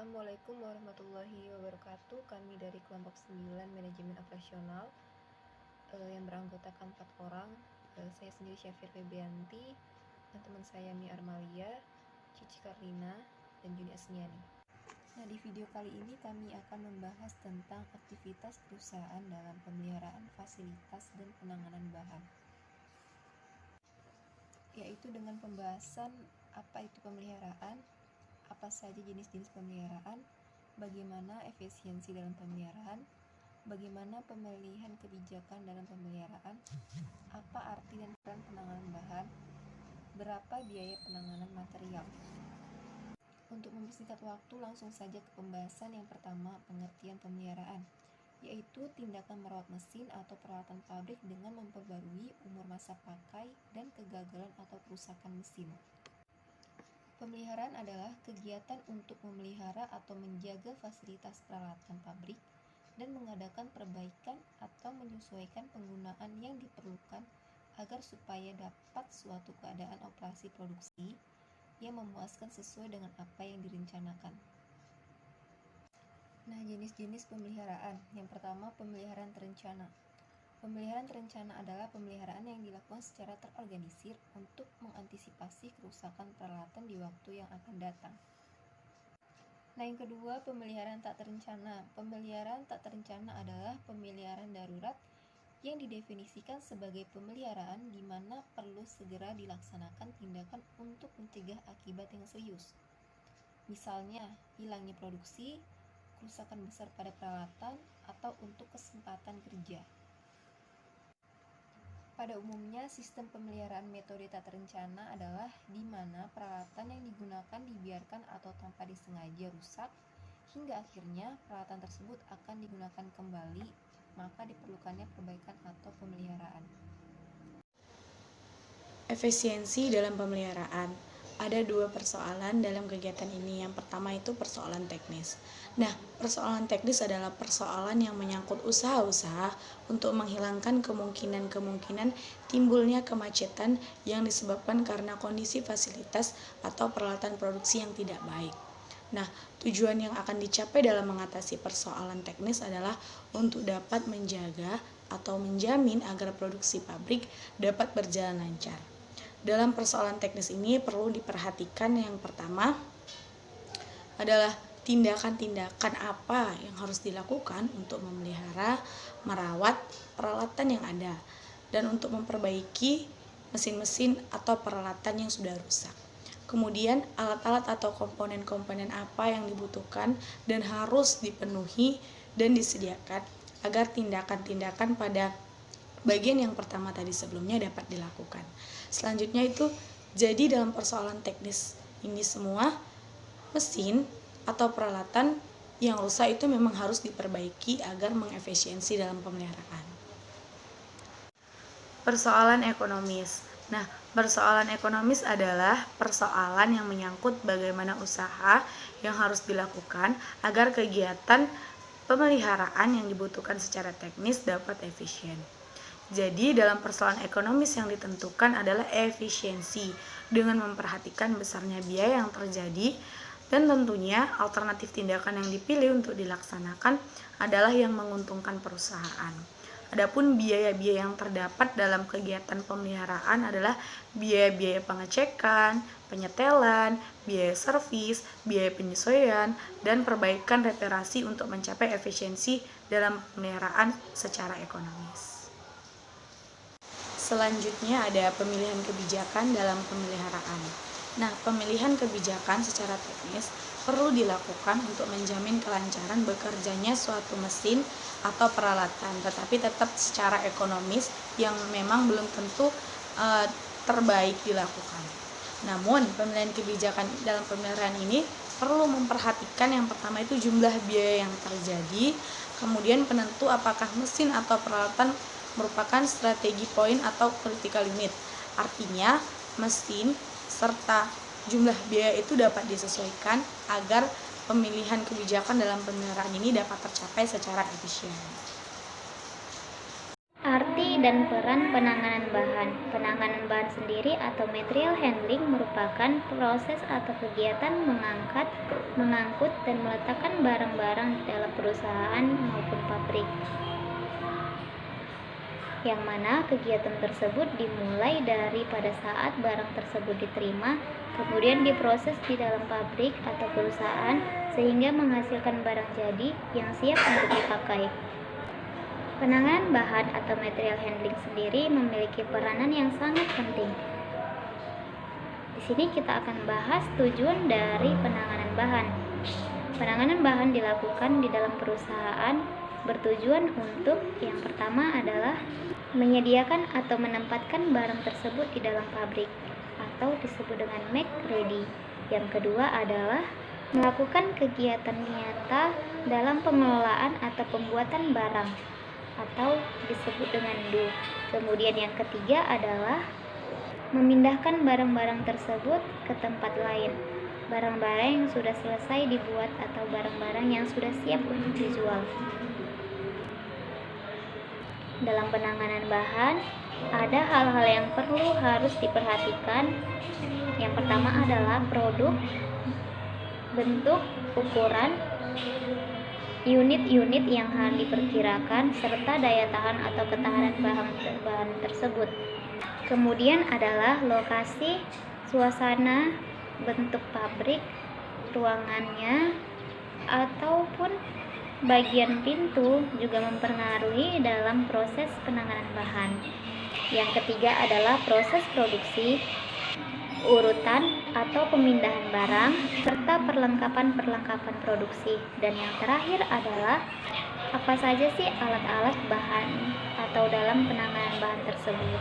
Assalamualaikum warahmatullahi wabarakatuh. Kami dari kelompok 9 Manajemen Operasional yang beranggotakan 4 orang. Saya sendiri Syafir Febrianti, dan teman saya Mia Armalia, Cici Karlina, dan Juni Asniani. Nah, di video kali ini kami akan membahas tentang aktivitas perusahaan dalam pemeliharaan fasilitas dan penanganan bahan, yaitu dengan pembahasan apa itu pemeliharaan, apa saja jenis-jenis pemeliharaan, bagaimana efisiensi dalam pemeliharaan, bagaimana pemilihan kebijakan dalam pemeliharaan, apa arti dan peran penanganan bahan, berapa biaya penanganan material. Untuk mempersingkat waktu, langsung saja ke pembahasan yang pertama, pengertian pemeliharaan, yaitu tindakan merawat mesin atau peralatan pabrik dengan memperbarui umur masa pakai dan kegagalan atau kerusakan mesin. Pemeliharaan adalah kegiatan untuk memelihara atau menjaga fasilitas peralatan pabrik dan mengadakan perbaikan atau menyesuaikan penggunaan yang diperlukan agar supaya dapat suatu keadaan operasi produksi yang memuaskan sesuai dengan apa yang direncanakan. Nah, jenis-jenis pemeliharaan. Yang pertama, pemeliharaan terencana. Pemeliharaan terencana adalah pemeliharaan yang dilakukan secara terorganisir untuk mengantisipasi kerusakan peralatan di waktu yang akan datang. Nah, yang kedua, pemeliharaan tak terencana. Pemeliharaan tak terencana adalah pemeliharaan darurat yang didefinisikan sebagai pemeliharaan di mana perlu segera dilaksanakan tindakan untuk mencegah akibat yang serius. Misalnya, hilangnya produksi, kerusakan besar pada peralatan, atau untuk kesempatan kerja. Pada umumnya, sistem pemeliharaan metode tak terencana adalah di mana peralatan yang digunakan dibiarkan atau tanpa disengaja rusak, hingga akhirnya peralatan tersebut akan digunakan kembali, maka diperlukannya perbaikan atau pemeliharaan. Efisiensi dalam pemeliharaan. Ada dua persoalan dalam kegiatan ini. Yang pertama itu persoalan teknis. Nah, persoalan teknis adalah persoalan yang menyangkut usaha-usaha untuk menghilangkan kemungkinan-kemungkinan timbulnya kemacetan yang disebabkan karena kondisi fasilitas atau peralatan produksi yang tidak baik. Nah, tujuan yang akan dicapai dalam mengatasi persoalan teknis adalah untuk dapat menjaga atau menjamin agar produksi pabrik dapat berjalan lancar. Dalam persoalan teknis ini perlu diperhatikan yang pertama adalah tindakan-tindakan apa yang harus dilakukan untuk memelihara, merawat peralatan yang ada, dan untuk memperbaiki mesin-mesin atau peralatan yang sudah rusak. Kemudian alat-alat atau komponen-komponen apa yang dibutuhkan dan harus dipenuhi dan disediakan agar tindakan-tindakan pada bagian yang pertama tadi sebelumnya dapat dilakukan. Selanjutnya itu, jadi dalam persoalan teknis ini semua, mesin atau peralatan yang rusak itu memang harus diperbaiki agar mengefisiensi dalam pemeliharaan. Persoalan ekonomis. Nah, persoalan ekonomis adalah persoalan yang menyangkut bagaimana usaha yang harus dilakukan agar kegiatan pemeliharaan yang dibutuhkan secara teknis dapat efisien. Jadi dalam persoalan ekonomis yang ditentukan adalah efisiensi dengan memperhatikan besarnya biaya yang terjadi, dan tentunya alternatif tindakan yang dipilih untuk dilaksanakan adalah yang menguntungkan perusahaan. Adapun biaya-biaya yang terdapat dalam kegiatan pemeliharaan adalah biaya-biaya pengecekan, penyetelan, biaya servis, biaya penyesuaian, dan perbaikan reparasi untuk mencapai efisiensi dalam pemeliharaan secara ekonomis. Selanjutnya ada pemilihan kebijakan dalam pemeliharaan. Nah, pemilihan kebijakan secara teknis perlu dilakukan untuk menjamin kelancaran bekerjanya suatu mesin atau peralatan, tetapi tetap secara ekonomis yang memang belum tentu terbaik dilakukan. Namun, pemilihan kebijakan dalam pemeliharaan ini perlu memperhatikan yang pertama itu jumlah biaya yang terjadi, kemudian penentu apakah mesin atau peralatan merupakan strategi poin atau critical unit. Artinya, mesin serta jumlah biaya itu dapat disesuaikan agar pemilihan kebijakan dalam pemeliharaan ini dapat tercapai secara efisien. Arti dan peran penanganan bahan. Penanganan bahan sendiri atau material handling merupakan proses atau kegiatan mengangkat, mengangkut, dan meletakkan barang-barang di dalam perusahaan maupun pabrik, yang mana kegiatan tersebut dimulai dari pada saat barang tersebut diterima, kemudian diproses di dalam pabrik atau perusahaan sehingga menghasilkan barang jadi yang siap untuk dipakai. Penanganan bahan atau material handling sendiri memiliki peranan yang sangat penting. Di sini kita akan bahas tujuan dari penanganan bahan. Penanganan bahan dilakukan di dalam perusahaan bertujuan untuk yang pertama adalah menyediakan atau menempatkan barang tersebut di dalam pabrik atau disebut dengan make ready. Yang kedua adalah melakukan kegiatan nyata dalam pengelolaan atau pembuatan barang atau disebut dengan do. Kemudian yang ketiga adalah memindahkan barang-barang tersebut ke tempat lain. Barang-barang yang sudah selesai dibuat atau barang-barang yang sudah siap untuk dijual. Dalam penanganan bahan, ada hal-hal yang harus diperhatikan. Yang pertama adalah produk, bentuk, ukuran, unit-unit yang harus diperkirakan, serta daya tahan atau ketahanan bahan tersebut. Kemudian adalah lokasi, suasana, bentuk pabrik, ruangannya, ataupun bagian pintu juga mempengaruhi dalam proses penanganan bahan. Yang ketiga adalah proses produksi, urutan atau pemindahan barang, serta perlengkapan produksi. Dan yang terakhir adalah apa saja sih alat-alat bahan atau dalam penanganan bahan tersebut.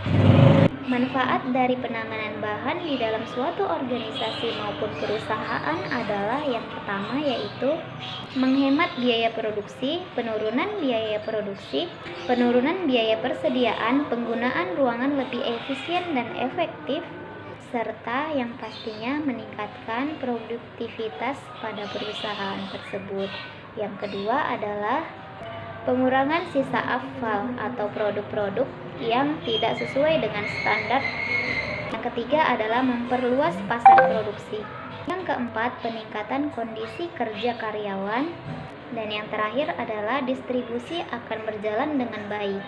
Manfaat dari penanganan bahan di dalam suatu organisasi maupun perusahaan adalah yang pertama yaitu menghemat biaya produksi, penurunan biaya persediaan, penggunaan ruangan lebih efisien dan efektif, serta yang pastinya meningkatkan produktivitas pada perusahaan tersebut. Yang kedua adalah pengurangan sisa afal atau produk-produk yang tidak sesuai dengan standar. Yang ketiga adalah memperluas pasar produksi. Yang keempat, peningkatan kondisi kerja karyawan. Dan yang terakhir adalah distribusi akan berjalan dengan baik.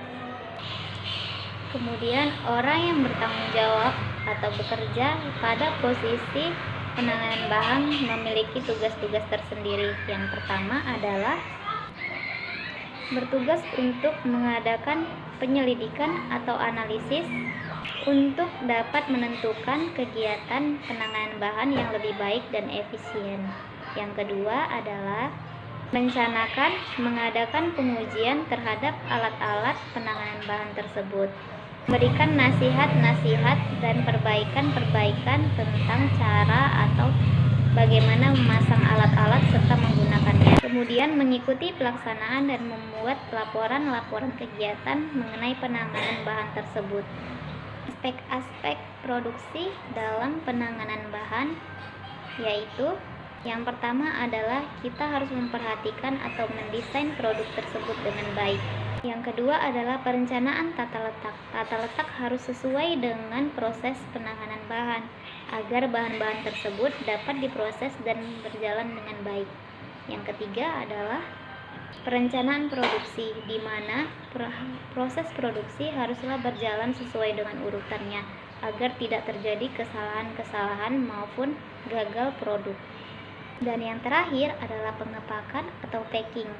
Kemudian orang yang bertanggung jawab atau bekerja pada posisi penanganan bahan memiliki tugas-tugas tersendiri. Yang pertama adalah bertugas untuk mengadakan penyelidikan atau analisis untuk dapat menentukan kegiatan penanganan bahan yang lebih baik dan efisien. Yang kedua adalah merencanakan mengadakan pengujian terhadap alat-alat penanganan bahan tersebut, memberikan nasihat-nasihat dan perbaikan-perbaikan tentang cara atau bagaimana memasang alat-alat serta menggunakannya. Kemudian mengikuti pelaksanaan dan membuat laporan-laporan kegiatan mengenai penanganan bahan tersebut. Aspek-aspek produksi dalam penanganan bahan yaitu yang pertama adalah kita harus memperhatikan atau mendesain produk tersebut dengan baik. Yang kedua adalah perencanaan tata letak. Tata letak harus sesuai dengan proses penanganan bahan agar bahan-bahan tersebut dapat diproses dan berjalan dengan baik. Yang ketiga adalah perencanaan produksi, di mana proses produksi haruslah berjalan sesuai dengan urutannya agar tidak terjadi kesalahan-kesalahan maupun gagal produk. Dan yang terakhir adalah pengepakan atau packing.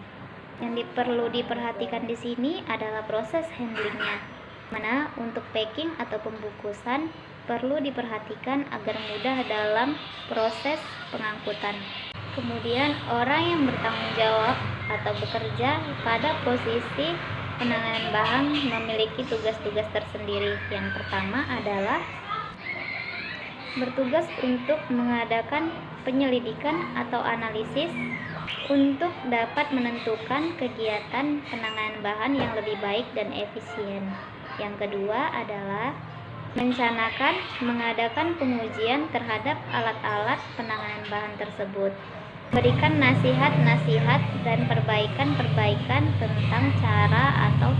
Yang perlu diperhatikan di sini adalah proses handlingnya, mana untuk packing atau pembungkusan perlu diperhatikan agar mudah dalam proses pengangkutan. Kemudian orang yang bertanggung jawab atau bekerja pada posisi penanganan bahan memiliki tugas-tugas tersendiri. Yang pertama adalah bertugas untuk mengadakan penyelidikan atau analisis untuk dapat menentukan kegiatan penanganan bahan yang lebih baik dan efisien. Yang kedua adalah merencanakan mengadakan pengujian terhadap alat-alat penanganan bahan tersebut, berikan nasihat-nasihat dan perbaikan-perbaikan tentang cara atau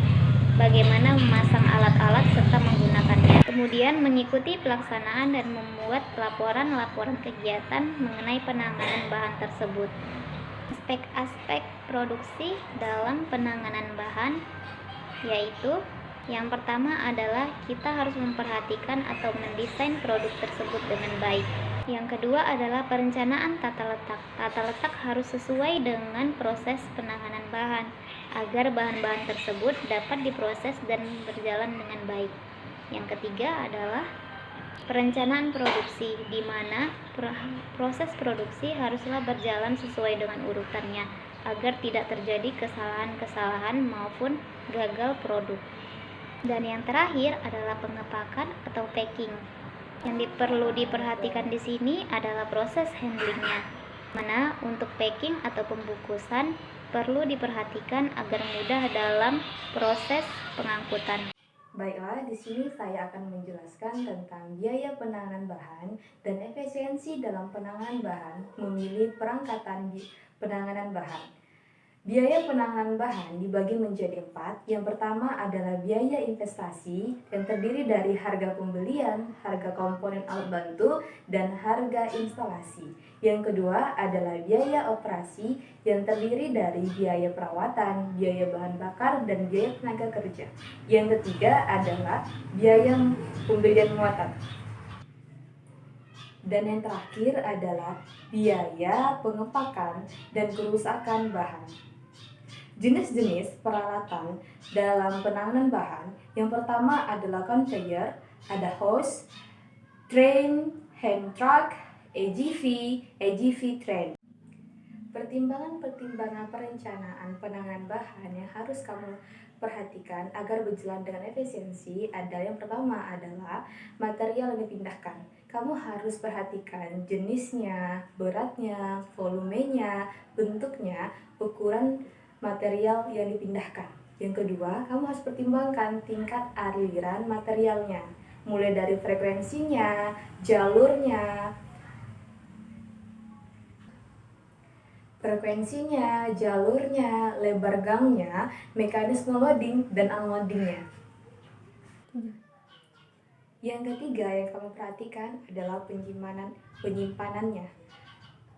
bagaimana memasang alat-alat serta menggunakannya. Kemudian mengikuti pelaksanaan dan membuat laporan-laporan kegiatan mengenai penanganan bahan tersebut. Aspek-aspek produksi dalam penanganan bahan yaitu yang pertama adalah kita harus memperhatikan atau mendesain produk tersebut dengan baik. Yang kedua adalah perencanaan tata letak. Tata letak harus sesuai dengan proses penanganan bahan agar bahan-bahan tersebut dapat diproses dan berjalan dengan baik. Yang ketiga adalah perencanaan produksi, di mana proses produksi haruslah berjalan sesuai dengan urutannya agar tidak terjadi kesalahan-kesalahan maupun gagal produk. Dan yang terakhir adalah pengepakan atau packing. Yang perlu diperhatikan di sini adalah proses handlingnya, mana untuk packing atau pembungkusan perlu diperhatikan agar mudah dalam proses pengangkutan. Baiklah, di sini saya akan menjelaskan tentang biaya penanganan bahan dan efisiensi dalam penanganan bahan, memilih perangkatan penanganan bahan. Biaya penanganan bahan dibagi menjadi 4. Yang pertama adalah biaya investasi yang terdiri dari harga pembelian, harga komponen alat bantu, dan harga instalasi. Yang kedua adalah biaya operasi yang terdiri dari biaya perawatan, biaya bahan bakar, dan biaya tenaga kerja. Yang ketiga adalah biaya pembelian muatan. Dan yang terakhir adalah biaya pengepakan dan kerusakan bahan. Jenis-jenis peralatan dalam penanganan bahan, yang pertama adalah conveyor, ada hose, train, hand truck, AGV train. Pertimbangan-pertimbangan perencanaan penanganan bahan yang harus kamu perhatikan agar berjalan dengan efisiensi adalah yang pertama adalah material yang dipindahkan. Kamu harus perhatikan jenisnya, beratnya, volumenya, bentuknya, ukuran material yang dipindahkan. Yang kedua, kamu harus pertimbangkan tingkat aliran materialnya, mulai dari frekuensinya, jalurnya, lebar gangnya, mekanisme loading dan unloadingnya. Yang ketiga yang kamu perhatikan adalah penyimpanannya.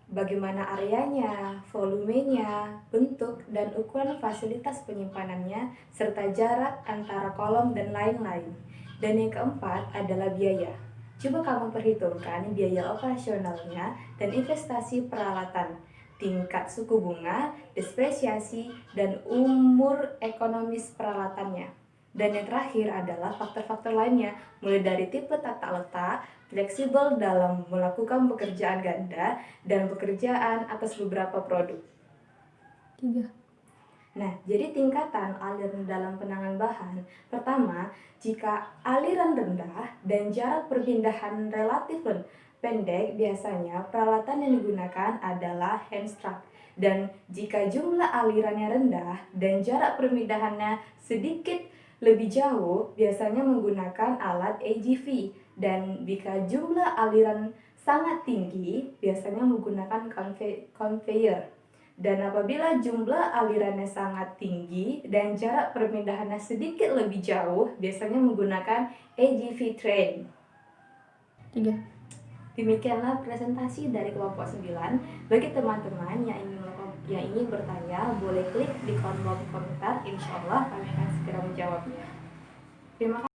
Bagaimana areanya, volumenya, bentuk, dan ukuran fasilitas penyimpanannya, serta jarak antara kolom dan lain-lain. Dan yang keempat adalah biaya. Coba kamu perhitungkan biaya operasionalnya dan investasi peralatan, tingkat suku bunga, depresiasi, dan umur ekonomis peralatannya. Dan yang terakhir adalah faktor-faktor lainnya, mulai dari tipe tata letak, fleksibel dalam melakukan pekerjaan ganda, dan pekerjaan atas beberapa produk. 3. Nah, jadi tingkatan aliran dalam penanganan bahan. Pertama, jika aliran rendah dan jarak perpindahan relatif pendek, biasanya peralatan yang digunakan adalah hand truck. Dan jika jumlah alirannya rendah dan jarak perpindahannya sedikit lebih jauh, biasanya menggunakan alat AGV. Dan jika jumlah aliran sangat tinggi, biasanya menggunakan conveyor. Dan apabila jumlah alirannya sangat tinggi dan jarak perpindahannya sedikit lebih jauh, biasanya menggunakan AGV train. 3. Demikianlah presentasi dari kelompok 9. Bagi teman-teman yang ingin bertanya, boleh klik di kolom komentar. Insya Allah kami akan segera menjawabnya. Terima kasih.